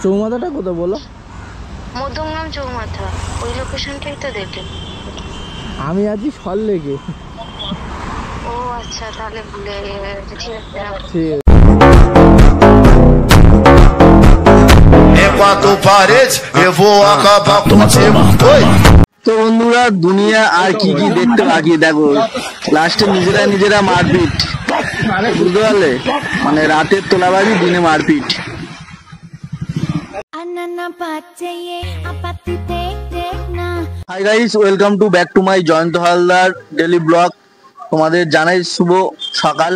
চৌমাথাটা কোথায় বলো? মধ্যমগ্রাম চৌমাথা, ওই লোকেশনটাই তো দেখলেন। আমি আছি সল্লেকে। ও আচ্ছা, তাহলে ভুলে গেছি। তো বন্ধুরা, দুনিয়া আর কি কি দেখতে বাকি দেখো। লাস্টে নিজেরা মারপিট, বুঝতে পারলে? মানে রাতের তোলাবাজি, দিনে মারপিট। Hi guys, welcome to back to my Jayanta Haldar daily blog. তোমাদের জানাই শুভ সকাল।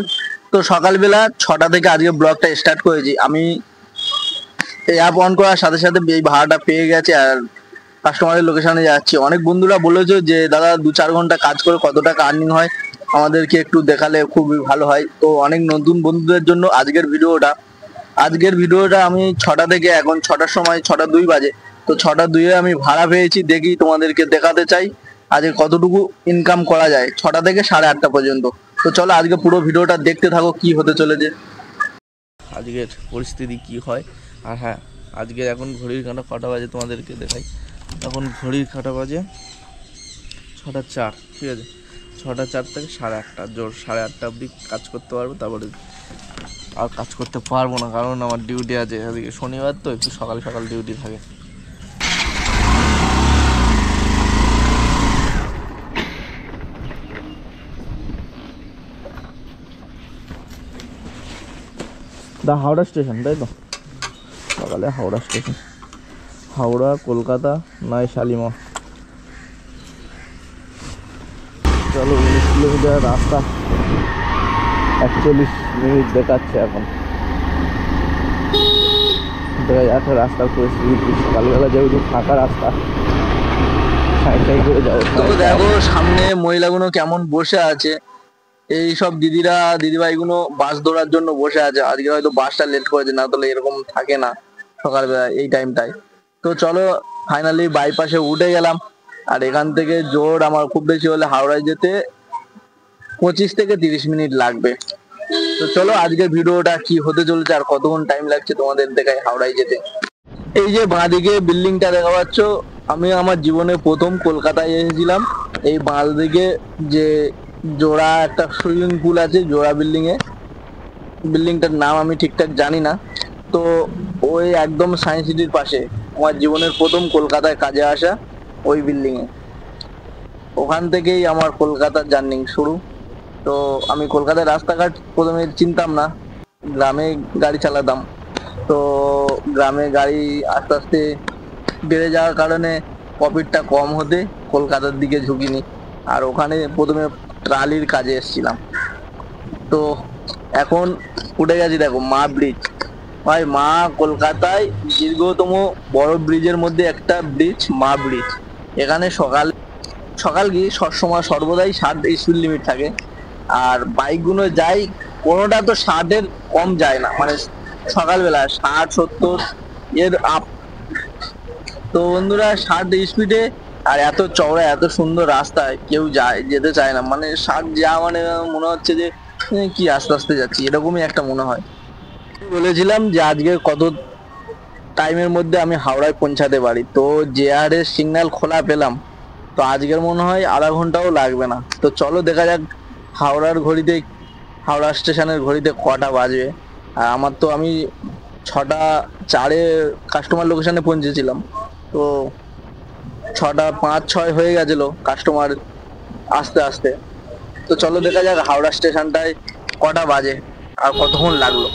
তো সকালবেলা 6টা থেকে আজকে ব্লগটা স্টার্ট করেছি। আমি অ্যাপ অন করার সাথে সাথে এই ভাড়াটা পেয়ে গেছে আর কাস্টমারের লোকেশনে যাচ্ছি। অনেক বন্ধুরা বলেছে যে দাদা 2-4 ঘন্টা কাজ করে কত টাকা আর্নিং হয়, আমাদেরকে একটু দেখালে খুবই ভালো হয়। তো অনেক নতুন বন্ধুদের জন্য আজকের ভিডিওটা আমি 6টা থেকে, এখন 6টার সময় 6:02 বাজে। তো 6:02 আমি ভাড়া পেয়েছি, দেখি তোমাদেরকে দেখাতে চাই আজকে কতটুকু ইনকাম করা যায় 6টা থেকে 8:30 পর্যন্ত। তো চলো আজকে পুরো ভিডিওটা দেখতে থাকো কি হতে চলেছে, আজকের পরিস্থিতি কি হয়। আর হ্যাঁ, আজকে এখন ঘড়ির কাঁটা কটা বাজে তোমাদেরকে দেখাই। এখন ঘড়ির কাঁটা বাজে 6:04, ঠিক আছে? 6:04 থেকে 8:30, জোর 8:30 অবধি কাজ করতে পারবো, তারপরে আর কাজ করতে পারবো না, কারণ আমার ডিউটি আছে। আজকে শনিবার তো একটু সকাল সকাল ডিউটি থাকে। দা হাওড়া স্টেশন, তাই তো? সকালে হাওড়া স্টেশন, হাওড়া কলকাতা নয় শালিমার। চলো, 19 কিলোমিটার রাস্তা, 41 মিনিট দেখাচ্ছে এখন। দেখা যাচ্ছে রাস্তার পরিস্থিতি। সকালবেলা যেহেতু ফাঁকা রাস্তা, সাইকেল করে যাবো। তো দেখো সামনে মহিলাগুলো কেমন বসে আছে। এই সব দিদিভাইগুলো বাস ধরার জন্য বসে আছে। আজকে হয়তো বাসটা লেট করেছে, না তাহলে এরকম থাকে না সকালবেলা এই টাইমটায়। তো চলো ফাইনালি বাইপাসে উঠে গেলাম। আর এখান থেকে জোর আমার খুব বেশি হলে হাওড়ায় যেতে 25 থেকে 30 মিনিট লাগবে। তো চলো আজকের ভিডিওটা কি হতে চলেছে আর কতক্ষণ টাইম লাগছে তোমাদের দেখাই হাওড়ায় যেতে। এই যে বাঁদিকে বিল্ডিংটা দেখা পাচ্ছ, আমি আমার জীবনে প্রথম কলকাতায় এসেছিলাম। এই বাঁদিকে যে জোড়া একটা সুইমিং পুল আছে, জোড়া বিল্ডিংটার নাম আমি ঠিকঠাক জানি না। তো ওই একদম সায়েন্স সিটির পাশে আমার জীবনের প্রথম কলকাতায় কাজে আসা ওই বিল্ডিং এ। ওখান থেকেই আমার কলকাতার জার্নি শুরু। তো আমি কলকাতার রাস্তাঘাট প্রথমে চিনতাম না, গ্রামে গাড়ি চালাতাম। তো গ্রামে গাড়ি আস্তে আস্তে বেড়ে যাওয়ার কারণে প্রফিটটা কম হতে কলকাতার দিকে ঝুঁকিনি। আর ওখানে প্রথমে ট্রালির কাজে এসেছিলাম। তো এখন উঠে গেছি, দেখো মা ব্রিজ। ভাই, মা কলকাতায় দীর্ঘতম বড় ব্রিজের মধ্যে একটা ব্রিজ, মা ব্রিজ। এখানে সকাল গিয়ে সবসময় সর্বদাই 60 স্পিড লিমিট থাকে। আর বাইকগুলো যায়, কোনোটা তো 60-এর কম যায় না, মানে সকালবেলা 60-70 এর আপ। তো বন্ধুরা 60 স্পিডে আর এত চওড়া এত সুন্দর রাস্তায় কেউ যেতে চায় না। মানে 60 যাওয়া মানে মনে হচ্ছে যে কি আস্তে আস্তে যাচ্ছি, এরকমই একটা মনে হয়। বলেছিলাম যে আজকে কত টাইমের মধ্যে আমি হাওড়ায় পৌঁছাতে পারি। তো জেআর এর সিগন্যাল খোলা পেলাম, তো আজকের মনে হয় আধা ঘন্টাও লাগবে না। তো চলো দেখা যাক হাওড়া স্টেশনের ঘড়িতে কটা বাজবে। আর আমার তো আমি 6:04 কাস্টমার লোকেশনে পৌঁছেছিলাম। তো 6:05-6 হয়ে গেছিল কাস্টমার আস্তে আস্তে। তো চলো দেখা যাক হাওড়া স্টেশনটায় কটা বাজে আর কতক্ষণ লাগলো।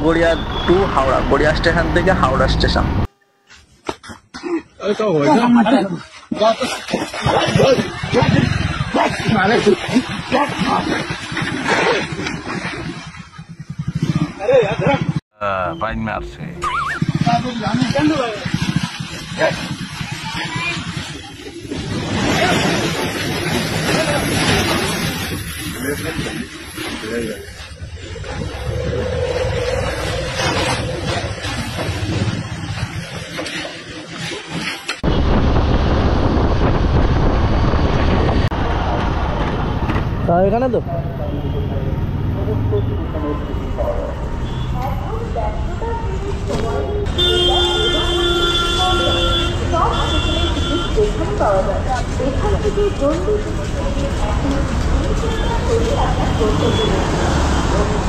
গড়িয়া টু হাওড়া, গড়িয়া স্টেশন থেকে হাওড়া স্টেশন। পাইন মারছে। এখানে তো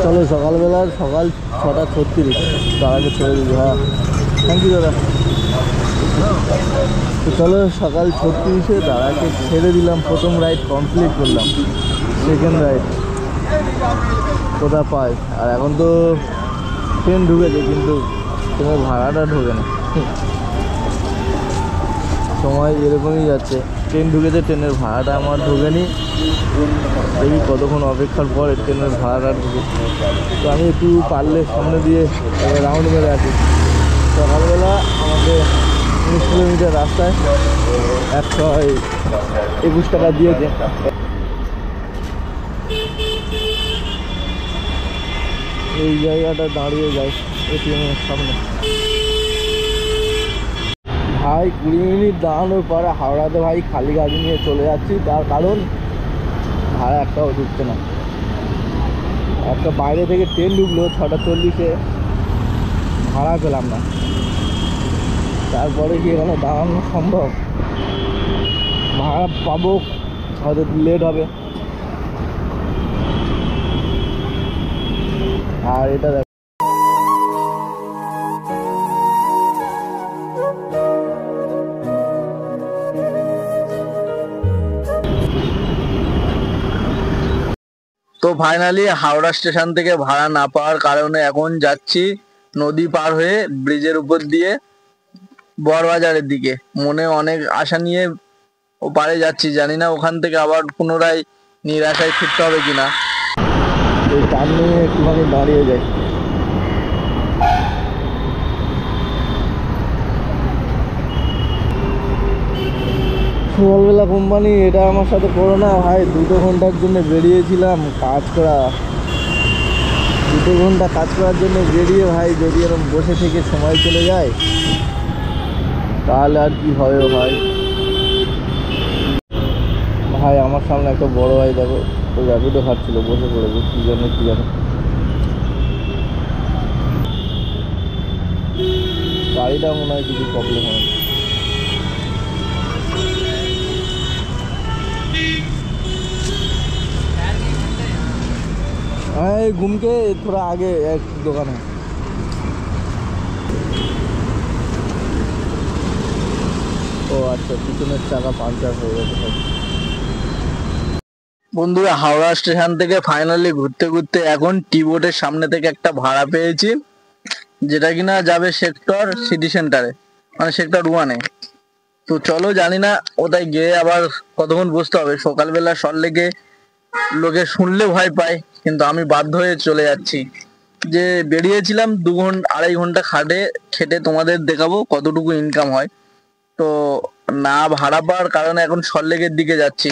চলো সকালবেলা সকাল 6:36 তার আগে ছেড়ে দিবি। হ্যাঁ থ্যাংক ইউ দাদা। তো চলো সকাল 36-এ দাদাকে ছেড়ে দিলাম, প্রথম রাইড কমপ্লিট করলাম, সেকেন্ড রাইড কোথা পাই। আর এখন তো ট্রেন ঢুকেছে কিন্তু তোমার ভাড়াটা ঢোকে না, সময় এরকমই যাচ্ছে। ট্রেন ঢুকেছে, ট্রেনের ভাড়াটা আমার ঢোকেনি, দেখি কতক্ষণ অপেক্ষার পর ট্রেনের ভাড়াটা ঢুকে। তো আমি একটু পারলে সামনে দিয়ে রাউন্ড মেরে আছি। সকালবেলা আমাদের 19 কিলোমিটার রাস্তায় 121 টাকা দিয়েছে। এই জায়গাটা দাঁড়িয়ে যায় এটিএমের সামনে। ভাই 20 মিনিট দাঁড়ানোর পরে হাওড়াতে ভাই খালি গাড়ি নিয়ে চলে যাচ্ছি, তার কারণ ভাড়া একটাও ঢুকছে না। একটা বাইরে থেকে ট্রেন ঢুকলো 6:40-এ, ভাড়া পেলাম না। তারপরে কি এখানে দাঁড়ানো সম্ভব? ভাড়া পাবো, হয়তো লেট হবে। আর এটা দেখো তো ফাইনালি হাওড়া স্টেশন থেকে ভাড়া না পাওয়ার কারণে এখন যাচ্ছি নদী পার হয়ে ব্রিজের উপর দিয়ে বড়বাজারের দিকে। মনে অনেক আশা নিয়ে ও পারে যাচ্ছি, জানি না ওখান থেকে আবার পুনরায় নিরাশায় ফিরতে হবে কিনা। এই টার্নিং এ একটুখানি দাঁড়িয়ে যাই। সকালবেলা কোম্পানি এটা আমার সাথে করো না ভাই। 2 ঘন্টার জন্য বেরিয়েছিলাম কাজ করা, 2 ঘন্টা কাজ করার জন্য বেরিয়ে ভাই যদি এরকম বসে থেকে সময় চলে যায় তাহলে আর কি হবে ভাই। ভাই আমার সামনে একটা বড় ভাই দেখো, তো র্যাপিডো খাচ্ছিল, বসে পড়েছে কি জানে কি জানে। গাড়িটা মনে হয় কিছু প্রবলেম হয়। हाँ घूम के थोड़ा आगे एक दुकान है। ও আচ্ছা, পিছনের চাকা পাঞ্চার হয়ে গেছে। বন্ধুরা হাওড়া স্টেশন থেকে ফাইনালি ঘুরতে ঘুরতে এখন টি বোর্ডের সামনে থেকে একটা ভাড়া পেয়েছি, যেটা কিনা যাবে সেক্টর সিটি সেন্টারে, মানে সেক্টর 1-এ। তো চলো, জানি না ওটাই গিয়ে আবার কতক্ষণ বসতে হবে। সকালবেলা সল্টলেকে লোকে শুনলে ভয় পায়, কিন্তু আমি বাধ্য হয়ে চলে যাচ্ছি। যে বেরিয়েছিলাম 2-2.5 ঘন্টা খেটে তোমাদের দেখাবো কতটুকু ইনকাম হয়। তো না ভাড়া পাওয়ার কারণে এখন সল্টলেকের দিকে যাচ্ছি।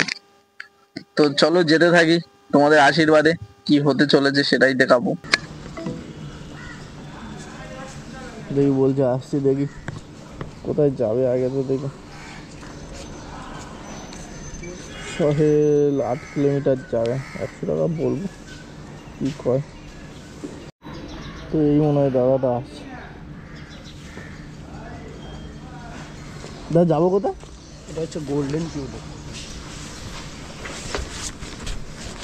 তো চলো যেতে থাকি, তোমাদের আশীর্বাদে কি হতে চলেছে সেটাই দেখাবো। দেখি বলছে আসছি, দেখি কোথায় যাবে আগে তো দেখি। সোহেল 8 কিলোমিটার যাবে, 100 টাকা বলবো কি কয়। তো এই মনে হয় দাদাটা আসছে। দাদা যাবো কোথায়? এটা হচ্ছে গোল্ডেন কিউব,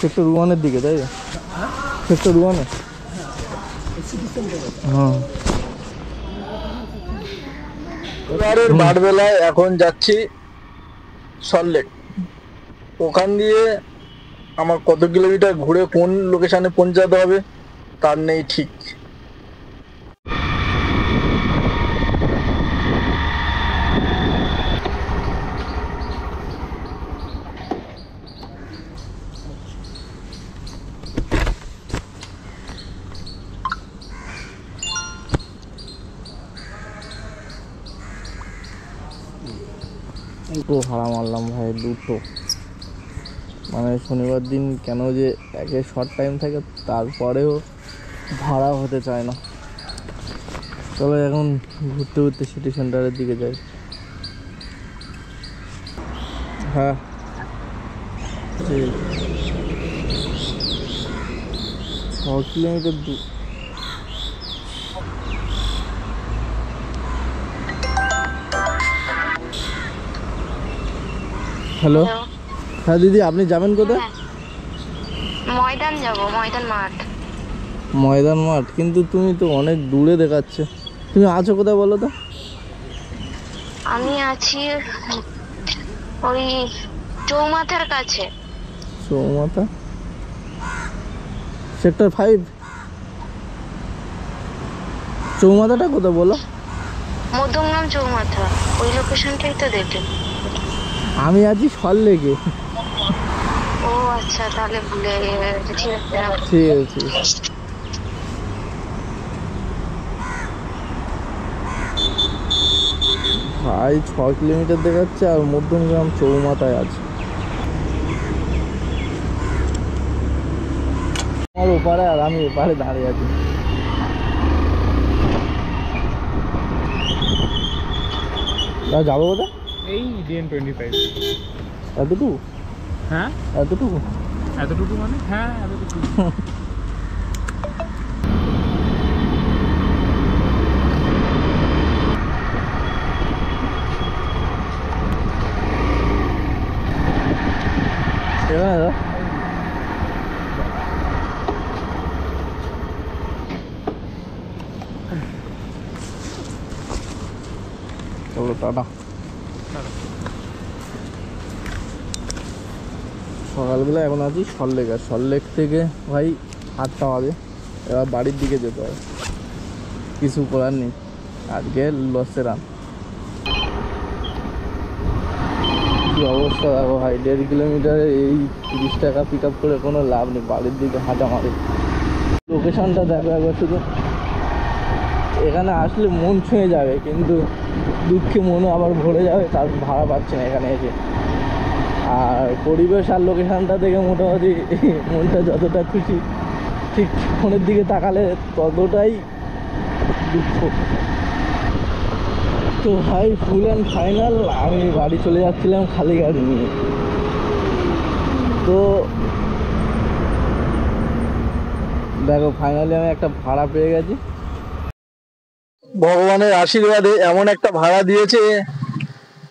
সেক্টর 1-এর দিকে, তাই তো? সেক্টর 1-এ? হ্যাঁ। বারবেলায় এখন যাচ্ছি সল্টলেক। ওখান দিয়ে আমার কত কিলোমিটার ঘুরে কোন লোকেশনে পৌঁছাতে হবে তার নেই ঠিক। দুটো ভাড়া মারলাম ভাই, দুটো। মানে শনিবার দিন কেন যে একে শর্ট টাইম থাকে তারপরেও ভাড়া হতে চায় না। তবে এখন ঘুরতে ঘুরতে সিটি সেন্টারের দিকে যাই। হ্যাঁ 6 কিলোমিটার দূর। হ্যালো হ্যাঁ দিদি, আপনি যাবেন কোথায়? হ্যাঁ, ময়দান যাব, ময়দান মাঠ। ময়দান মাঠ? কিন্তু তুমি তো অনেক দূরে দেখাচ্ছে। তুমি আছো কোথায় বলো তো? আমি আছি ওই চৌমাথার কাছে। চৌমাথা, সেক্টর 5। চৌমাথাটা কোথায় বলো? মধ্যমগ্রাম চৌমাথা, ওই লোকেশনটাই তো দেবে। আমি আছি সল্লেকে। ও আচ্ছা, তাহলে ভুলে গেছি। ঠিক আছে, রাখো। ঠিক আছে, ঠিক আছে। ভাই 6 কিলোমিটার দেখাচ্ছে আর মধ্যমগ্রাম চৌমাথায় আছে। আমার ওপারে আর আমি এপারে দাঁড়িয়ে আছি। যাবো কোথায়? এই DN25। এতটুকু? হ্যাঁ, এতটুকু? এতটুকু মানে? হ্যাঁ, এতটুকু। এখানে দাও। চলো টাটা। সকালবেলা এখন আছি সল্লেক, আর সল্লেক থেকে ভাই 8টা বাজে। এবার বাড়ির দিকে যেতে হবে, কিছু করার নেই, আজকে লসে রান। কি অবস্থা দেখো ভাই, 1.5 কিলোমিটারে এই 30 টাকা পিক আপ করে কোনো লাভ নেই, বাড়ির দিকে হাঁটা মারে। লোকেশনটা দেখো একবার শুধু, এখানে আসলে মন ছুঁয়ে যাবে, কিন্তু দুঃখে মনও আবার ভরে যাবে, তার ভাড়া পাচ্ছে না এখানে এসে। আর পরিবেশ আর লোকেশনটা দেখে মোটামুটি মনটা যতটা খুশি, ঠিক ফোনের দিকে তাকালে ততটাই দুঃখ। তো ভাই ফুল অ্যান্ড ফাইনাল আমি বাড়ি চলে যাচ্ছিলাম খালি গাড়ি নিয়ে। তো দেখো ফাইনালি আমি একটা ভাড়া পেয়ে গেছি। ভগবানের আশীর্বাদে এমন একটা ভাড়া দিয়েছে,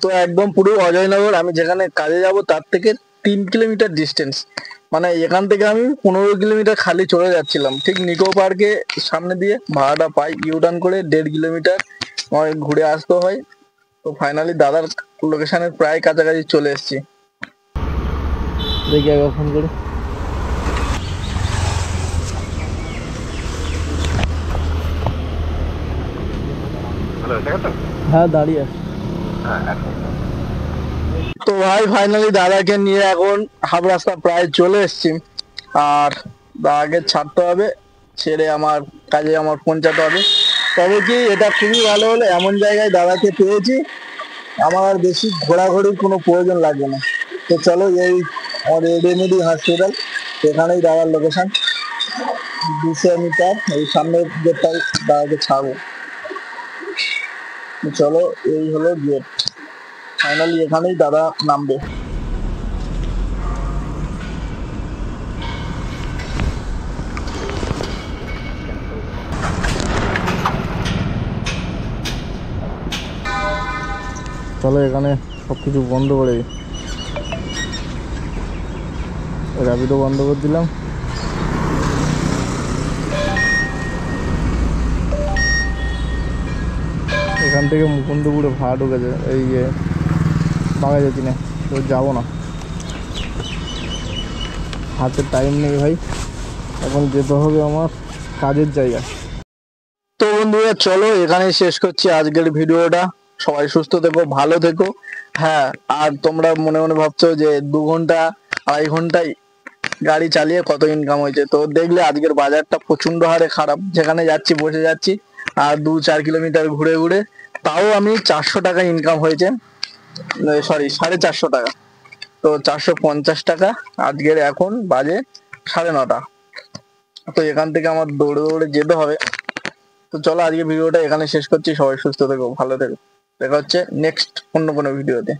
তো একদম পুরো অজয়নগর, আমি যেখানে কাজে যাব তার থেকে 3 কিলোমিটার ডিস্টেন্স। মানে এখান থেকে আমি 15 কিলোমিটার খালি চলে যাচ্ছিলাম, ঠিক নিকো পার্কে সামনে দিয়ে ভাড়াটা পাই, ইউটার্ন করে 1.5 কিলোমিটার আমাকে ঘুরে আসতে হয়। তো ফাইনালি দাদার লোকেশনের প্রায় কাছাকাছি চলে এসেছি। দেখি একবার ফোন করি। হ্যাঁ দাঁড়িয়ে আছে। তো ভাই ফাইনালি দাদাকে নিয়ে এখন হাফ রাস্তা প্রায় চলে এসেছি, আর দাদাকে ছাড়তে হবে, ছেড়ে আমার কাজে আমার পৌঁছাতে হবে। তবে কি এটা খুবই ভালো হলো, এমন জায়গায় দাদাকে পেয়েছি, আমার আর বেশি ঘোরাঘুরির কোনো প্রয়োজন লাগবে না। তো চলো, এই আমাদের রেমেডি হসপিটাল, এখানেই দাদার লোকেশন, 200 মিটার এই সামনের গেটটাই দাদাকে ছাড়বো। চলো, এই হলো গেট, ফাইনালি এখানেই দাদা নামবে। চলো, এখানে সবকিছু বন্ধ করে দিই, র্যাপিডো বন্ধ করে দিলাম। এখান থেকে মুকুন্দপুরে ভাড়া ঢুকেছে, এই যে বাঘাযতীনে, না তো যাবো না, হাতে টাইম নেই ভাই, এখন যেতে হবে আমার কাজের জায়গায়। তো বন্ধুরা চলো, এখানে শেষ করছি আজকের ভিডিওটা। সবাই সুস্থ থেকো, ভালো থেকো। হ্যাঁ, আর তোমরা মনে মনে ভাবছো যে 2 ঘন্টা 2.5 ঘন্টায় গাড়ি চালিয়ে কত ইনকাম হয়েছে, তো দেখলে আজকের বাজারটা প্রচন্ড হারে খারাপ। যেখানে যাচ্ছি বসে যাচ্ছি, আর 2-4 কিলোমিটার ঘুরে ঘুরে তাও আমি 400 টাকা ইনকাম হয়েছে, সরি 450 টাকা। তো 450 টাকা আজকের, এখন বাজে 9:30। তো এখান থেকে আমার দৌড়ে দৌড়ে যেতে হবে। তো চলো আজকে ভিডিওটা এখানে শেষ করছি, সবাই সুস্থ থেকো, ভালো থেকো, দেখা হচ্ছে নেক্সট অন্য কোনো ভিডিওতে।